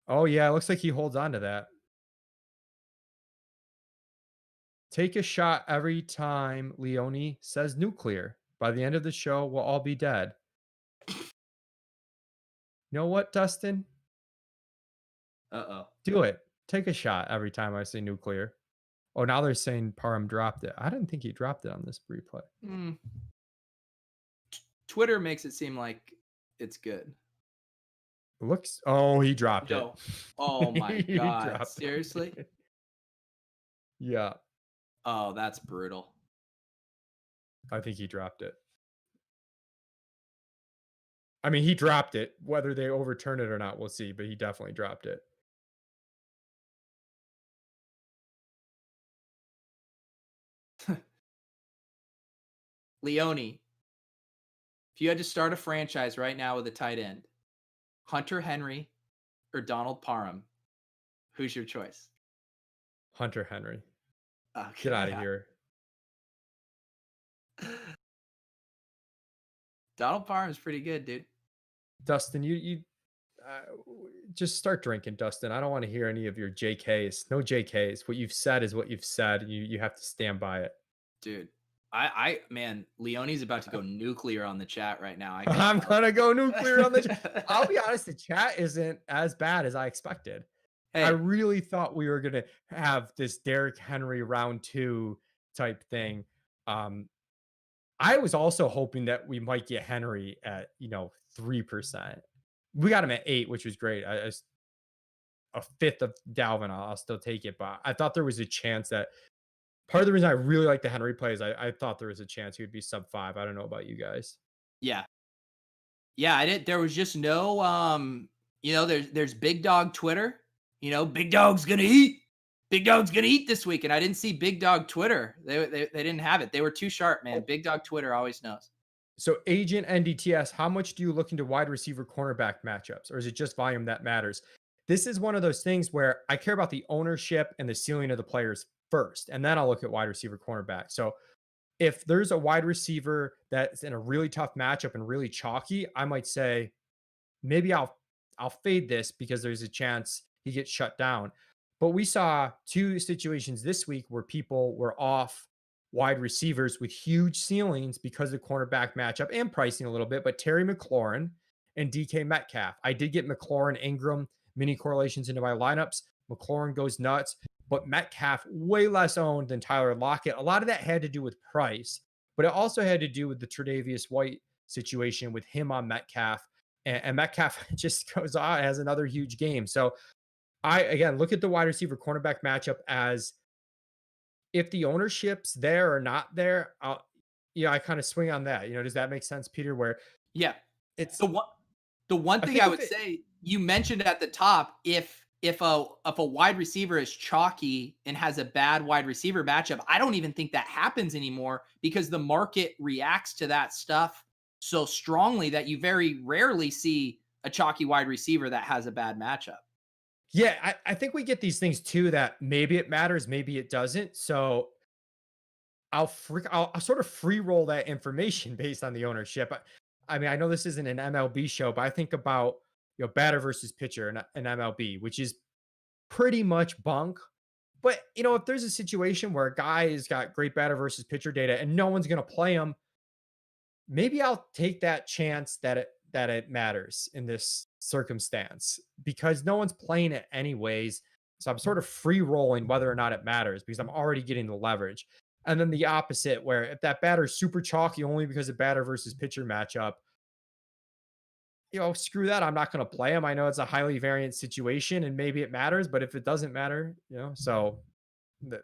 Oh, yeah. It looks like he holds on to that. Take a shot every time Leone says nuclear. By the end of the show, we'll all be dead. You know what, Dustin? Uh-oh. Do it. Take a shot every time I say nuclear. Oh, now they're saying Parham dropped it. I didn't think he dropped it on this replay. Mm. Twitter makes it seem like it's good. Looks. Oh, he dropped it. No. Oh my He god. dropped Seriously? it. Yeah, Oh, that's brutal. I think he dropped it. I mean, he dropped it. Whether they overturn it or not, we'll see. But he definitely dropped it. Leone, if you had to start a franchise right now with a tight end, Hunter Henry or Donald Parham, who's your choice? Hunter Henry, Okay. get out of here. Donald Parham's pretty good, dude. Dustin, you uh, just start drinking, Dustin. I don't want to hear any of your JKs. No JKs. What you've said is what you've said. You have to stand by it. Dude, Man, Leone's about to go nuclear on the chat right now. I can I'm tell. gonna go nuclear on the I'll be honest, the chat isn't as bad as I expected. I Hey, really thought we were gonna have this Derrick Henry round 2 type thing. Um, I was also hoping that we might get Henry at, 3%. We got him at 8, which was great. A fifth of Dalvin, I'll still take it, but I thought there was a chance that part of the reason I really like the Henry plays, I thought there was a chance he would be sub 5. I don't know about you guys. yeah. Yeah, I didn't there was just no there's big dog Twitter, big dog's gonna eat. Big dog's gonna eat this week. And I didn't see big dog Twitter. They didn't have it. They were too sharp, man. Oh, Big dog Twitter always knows. so Agent NDTS, how much do you look into wide receiver cornerback matchups, or is it just volume that matters? This is one of those things where I care about the ownership and the ceiling of the players first, and then I'll look at wide receiver cornerback. So if there's a wide receiver that's in a really tough matchup and really chalky, I might say maybe I'll fade this because there's a chance he gets shut down. But we saw two situations this week where people were off wide receivers with huge ceilings because of the cornerback matchup and pricing a little bit. But Terry McLaurin and DK Metcalf, I did get McLaurin Ingram mini correlations into my lineups. McLaurin goes nuts, but Metcalf way less owned than Tyler Lockett. A lot of that had to do with price, but it also had to do with the Tre'Davious White situation with him on Metcalf, and Metcalf just goes on, has another huge game. So I, again, look at the wide receiver cornerback matchup as if the ownership's there or not there. I kind of swing on that. Does that make sense, Peter? Where Yeah. it's, The one the one I thing think I if would it, say, you mentioned at the top, if a wide receiver is chalky and has a bad wide receiver matchup, I don't even think that happens anymore because the market reacts to that stuff so strongly that you very rarely see a chalky wide receiver that has a bad matchup. yeah, I think we get these things too that maybe it matters, maybe it doesn't. So I'll sort of free roll that information based on the ownership. I mean, I know this isn't an MLB show, but I think about batter versus pitcher in MLB, which is pretty much bunk. But if there's a situation where a guy has got great batter versus pitcher data and no one's going to play him, maybe I'll take that chance that it matters in this circumstance because no one's playing it anyways. So I'm sort of free rolling whether or not it matters because I'm already getting the leverage. And then the opposite, where if that batter's super chalky only because of batter versus pitcher matchup, screw that. I'm not going to play him. I know it's a highly variant situation and maybe it matters, but if it doesn't matter, so that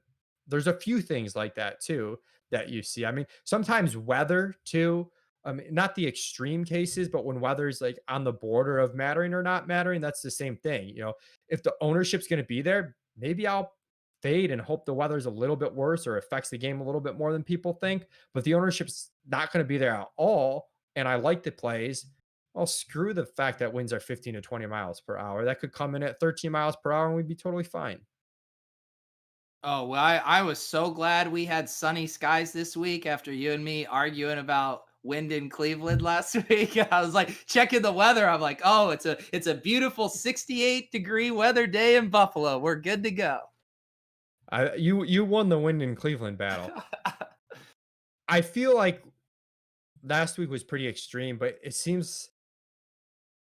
there's a few things like that too that you see. I mean, sometimes weather too. I mean, not the extreme cases, but when weather's like on the border of mattering or not mattering, that's the same thing. If the ownership's going to be there, maybe I'll fade and hope the weather's a little bit worse or affects the game a little bit more than people think. But the ownership's not going to be there at all. And I like the plays. Well, screw the fact that winds are 15 to 20 miles per hour. That could come in at 13 miles per hour and we'd be totally fine. Oh, well, I was so glad we had sunny skies this week after you and me arguing about wind in Cleveland last week. I was like checking the weather. I'm like, oh, it's a beautiful 68-degree weather day in Buffalo. We're good to go. You won the wind in Cleveland battle. I feel like last week was pretty extreme, but it seems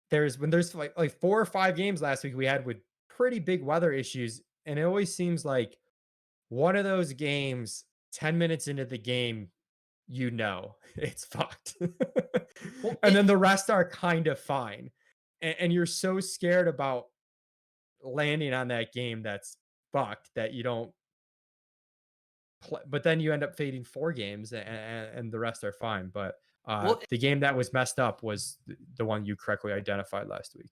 there's like 4 or 5 games last week we had with pretty big weather issues, and it always seems like one of those games, 10 minutes into the game, it's fucked. Well, And then the rest are kind of fine. And you're so scared about landing on that game that's fucked that you don't play, but then you end up fading 4 games and the rest are fine. But well, the game that was messed up was the one you correctly identified last week.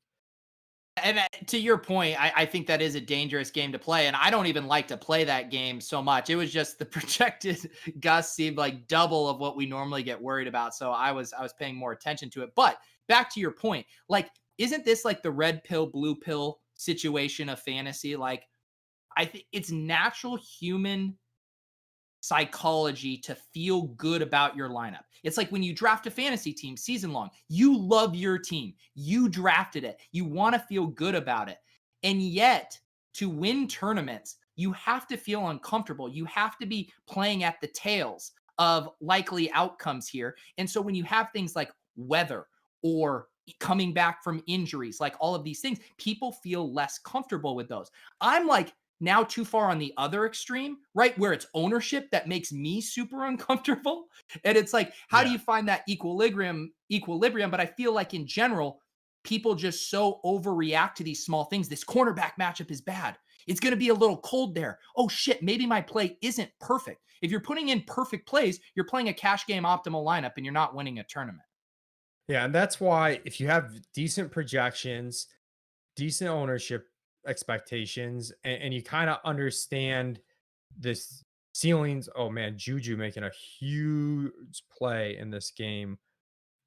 and to your point, I think that is a dangerous game to play, and I don't even like to play that game so much. It was just the projected gusts seemed like double of what we normally get worried about, so I was paying more attention to it. But back to your point, like, isn't this like the red pill, blue pill situation of fantasy? Like, I think it's natural human psychology to feel good about your lineup. It's like when you draft a fantasy team season long, you love your team. You drafted it. You want to feel good about it. And yet, to win tournaments, you have to feel uncomfortable. You have to be playing at the tails of likely outcomes here. And so when you have things like weather or coming back from injuries, like all of these things, people feel less comfortable with those. I'm like now too far on the other extreme, right? Where it's ownership that makes me super uncomfortable. And it's like, how do Yeah. you find that equilibrium? But I feel like in general, people just so overreact to these small things. This cornerback matchup is bad. It's going to be a little cold there. Oh shit, maybe my play isn't perfect. If you're putting in perfect plays, you're playing a cash game optimal lineup and you're not winning a tournament. Yeah, and that's why if you have decent projections, decent ownership expectations, and you kind of understand this ceilings. Oh man, Juju making a huge play in this game,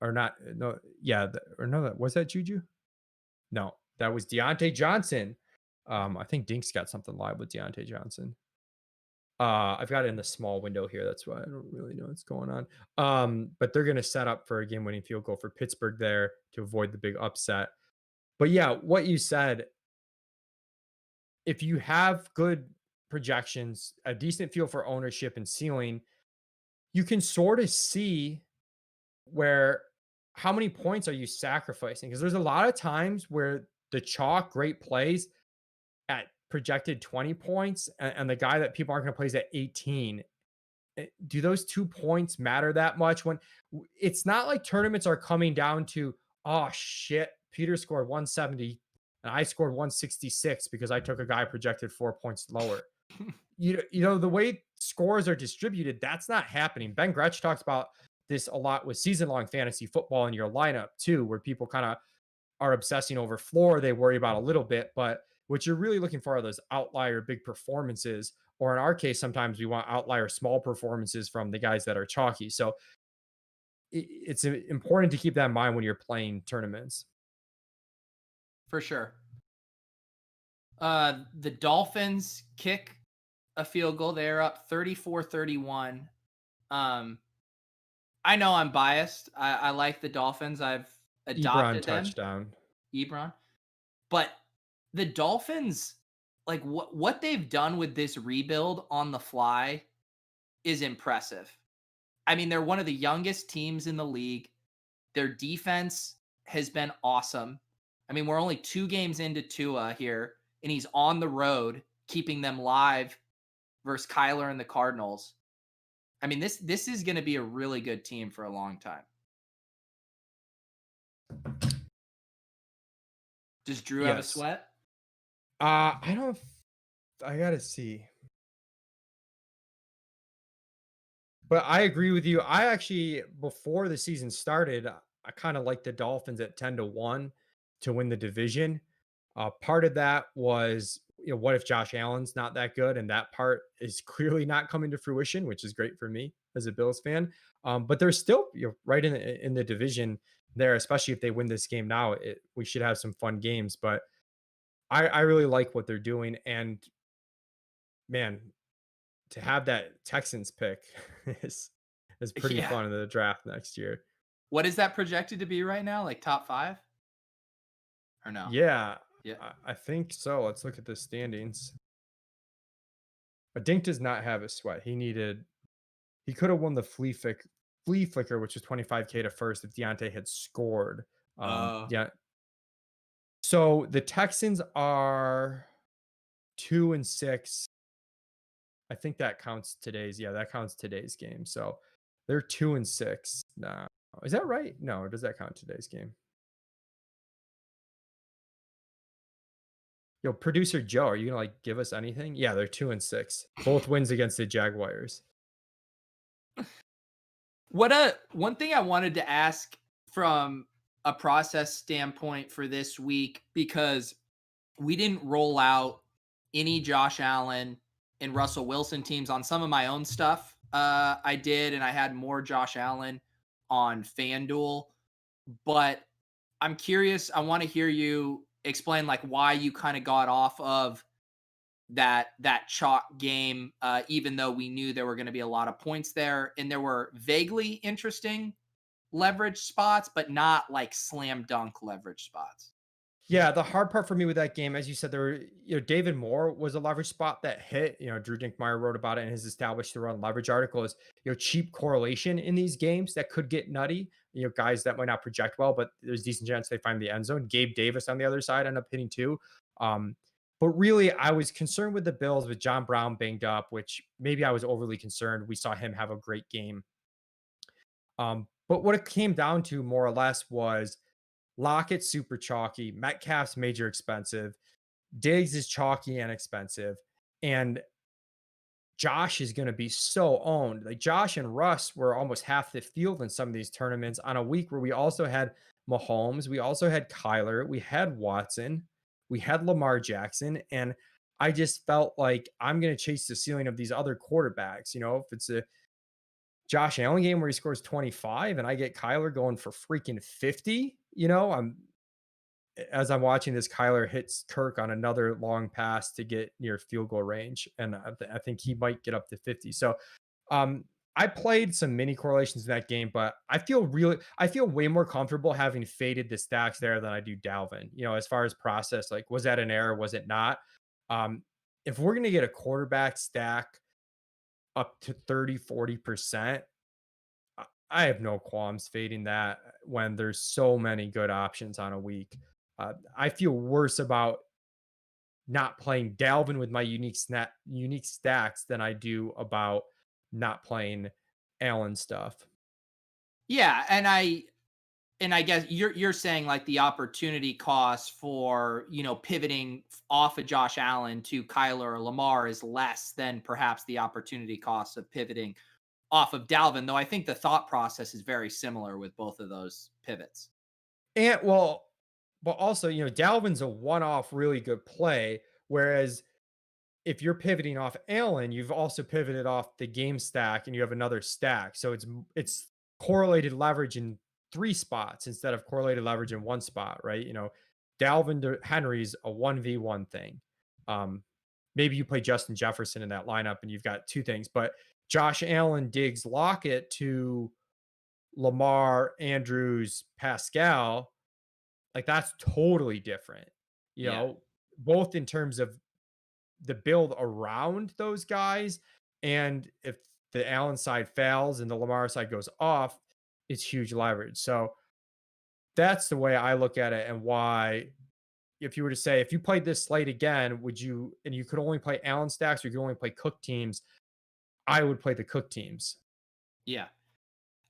or not? No, yeah, or no, that was that Juju. No, that was Deontay Johnson. I think Dink's got something live with Deontay Johnson. I've got it in the small window here. That's why I don't really know what's going on. But they're gonna set up for a game-winning field goal for Pittsburgh there to avoid the big upset. But yeah, what you said, if you have good projections, a decent feel for ownership and ceiling, you can sort of see where how many points are you sacrificing? Because there's a lot of times where the chalk great plays at projected 20 points and the guy that people aren't going to play is at 18. Do those 2 points matter that much when it's not like tournaments are coming down to, oh shit, Peter scored 170 and I scored 166 because I took a guy projected 4 points lower. You know the way scores are distributed, that's not happening. Ben Gretsch talks about this a lot with season long fantasy football in your lineup too, where people kind of are obsessing over floor, they worry about a little bit, but what you're really looking for are those outlier big performances, or in our case, sometimes we want outlier small performances from the guys that are chalky. So it's important to keep that in mind when you're playing tournaments. For sure. The Dolphins kick a field goal. They're up 34-31. Um, I know I'm biased. I like the Dolphins. I've Ebron adopted them, touchdown. Ebron. But the Dolphins, like what they've done with this rebuild on the fly is impressive. I mean, they're one of the youngest teams in the league. Their defense has been awesome. I mean, we're only 2 games into Tua here, and he's on the road keeping them live versus Kyler and the Cardinals. I mean, this is going to be a really good team for a long time. Does Drew have a Yes. sweat? I don't. I gotta see. But I agree with you. I actually, before the season started, I kind of liked the Dolphins at 10-1 to win the division. Part of that was, what if Josh Allen's not that good? And that part is clearly not coming to fruition, which is great for me as a Bills fan. But they're still, right in the division there, especially if they win this game now. We should have some fun games. But I really like what they're doing. And man, to have that Texans pick is pretty Yeah. fun in the draft next year. What is that projected to be right now? Like top 5 or no? Yeah, Yeah. I think so. Let's look at the standings. But Dink does not have a sweat. He could have won the flea flicker, which is 25K to first if Deontay had scored. Yeah. So the Texans are 2-6. I think that counts today's. Yeah, that counts today's game. So they're 2-6 now. Is that right? No, or does that count today's game? Yo, producer Joe, are you gonna give us anything? Yeah, they're 2-6. Both wins against the Jaguars. One thing I wanted to ask from a process standpoint for this week, because we didn't roll out any Josh Allen and Russell Wilson teams on some of my own stuff. I did, and I had more Josh Allen on FanDuel. But I'm curious. I want to hear you explain like why you kind of got off of that chalk game, even though we knew there were going to be a lot of points there, and there were vaguely interesting leverage spots, but not like slam dunk leverage spots. Yeah, the hard part for me with that game, as you said, David Moore was a leverage spot that hit. Drew Dinkmeyer wrote about it in his established the run leverage article is, cheap correlation in these games that could get nutty. Guys that might not project well, but there's decent chance they find the end zone. Gabe Davis on the other side ended up hitting two. But really, I was concerned with the Bills with John Brown banged up, which maybe I was overly concerned. We saw him have a great game. But what it came down to more or less was Lockett super chalky, Metcalf's major expensive, Diggs is chalky and expensive, and Josh is going to be so owned. Like Josh and Russ were almost half the field in some of these tournaments on a week where we also had Mahomes, we also had Kyler, we had Watson, we had Lamar Jackson, and I just felt like I'm going to chase the ceiling of these other quarterbacks. If it's a Josh Allen game where he scores 25 and I get Kyler going for freaking 50, as I'm watching this, Kyler hits Kirk on another long pass to get near field goal range, and I think he might get up to 50. So, I played some mini correlations in that game, but I feel way more comfortable having faded the stacks there than I do Dalvin. As far as process, like, was that an error? Was it not? Um, if we're gonna get a quarterback stack up to 30, 40%, I have no qualms fading that when there's so many good options on a week. I feel worse about not playing Dalvin with my unique stacks than I do about not playing Allen stuff. Yeah, and I guess you're saying like the opportunity cost for, pivoting off of Josh Allen to Kyler or Lamar is less than perhaps the opportunity cost of pivoting off of Dalvin, though I think the thought process is very similar with both of those pivots. And well, but also, Dalvin's a one-off really good play, whereas if you're pivoting off Allen, you've also pivoted off the game stack and you have another stack. So it's correlated leverage in three spots instead of correlated leverage in one spot, right? Dalvin to Henry's a 1v1 thing. Um, Maybe you play Justin Jefferson in that lineup and you've got two things, but Josh Allen, Diggs, Lockett to Lamar, Andrews, Pascal, like that's totally different, Yeah. both in terms of the build around those guys. And if the Allen side fails and the Lamar side goes off, it's huge leverage. So that's the way I look at it. And why, if you were to say, if you played this slate again, and you could only play Allen stacks or you could only play Cook teams, I would play the Cook teams. Yeah.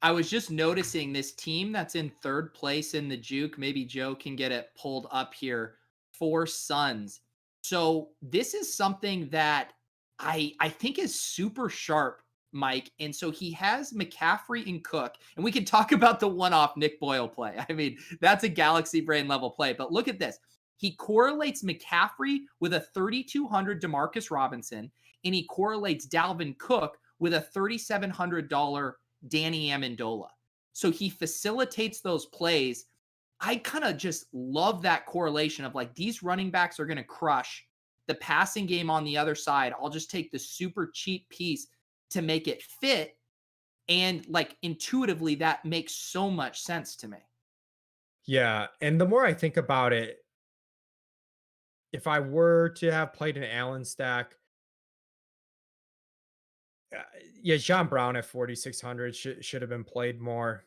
I was just noticing this team that's in third place in the juke. Maybe Joe can get it pulled up here. Four Suns. So this is something that I think is super sharp, Mike. And so he has McCaffrey and Cook, and we can talk about the one-off Nick Boyle play. I mean, that's a galaxy brain level play. But look at this. He correlates McCaffrey with a 3,200 Demarcus Robinson, and he correlates Dalvin Cook with a $3,700 Danny Amendola. So he facilitates those plays. I kind of just love that correlation of like these running backs are going to crush the passing game on the other side. I'll just take the super cheap piece to make it fit. And like intuitively, that makes so much sense to me. Yeah. And the more I think about it, if I were to have played an Allen stack, uh, yeah, John Brown at 4,600 should have been played more.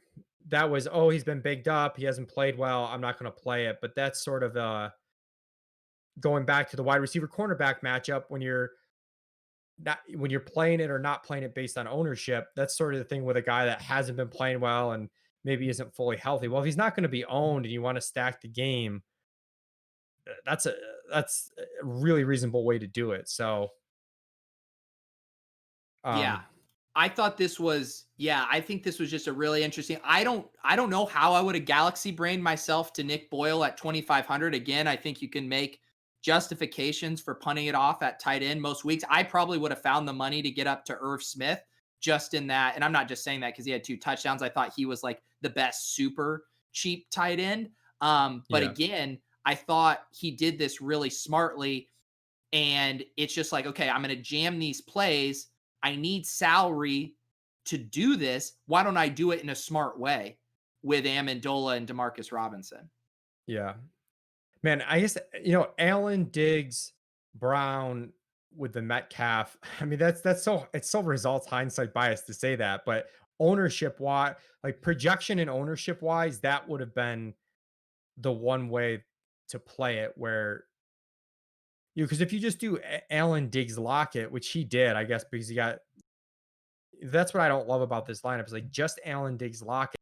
That was, oh, he's been bigged up. He hasn't played well. I'm not going to play it. But that's sort of going back to the wide receiver cornerback matchup when you're playing it or not playing it based on ownership. That's sort of the thing with a guy that hasn't been playing well and maybe isn't fully healthy. Well, if he's not going to be owned and you want to stack the game, that's a really reasonable way to do it. So, Yeah. um, I think this was just a really interesting. I don't know how I would have galaxy brained myself to Nick Boyle at 2,500. Again, I think you can make justifications for punting it off at tight end most weeks. I probably would have found the money to get up to Irv Smith just in that. And I'm not just saying that because he had 2 touchdowns. I thought he was like the best super cheap tight end. But yeah, again, I thought he did this really smartly. And it's just like, okay, I'm going to jam these plays. I need salary to do this. Why don't I do it in a smart way with Amendola and Demarcus Robinson? yeah. Man, I guess, Allen, Diggs, Brown with the Metcalf. I mean, that's so it's so results hindsight bias to say that, but ownership wise, like projection and ownership wise, that would have been the one way to play it where because if you just do Allen, Diggs, Lockett, which he did, I guess, because he got that's what I don't love about this lineup is like just Allen, Diggs, Lockett.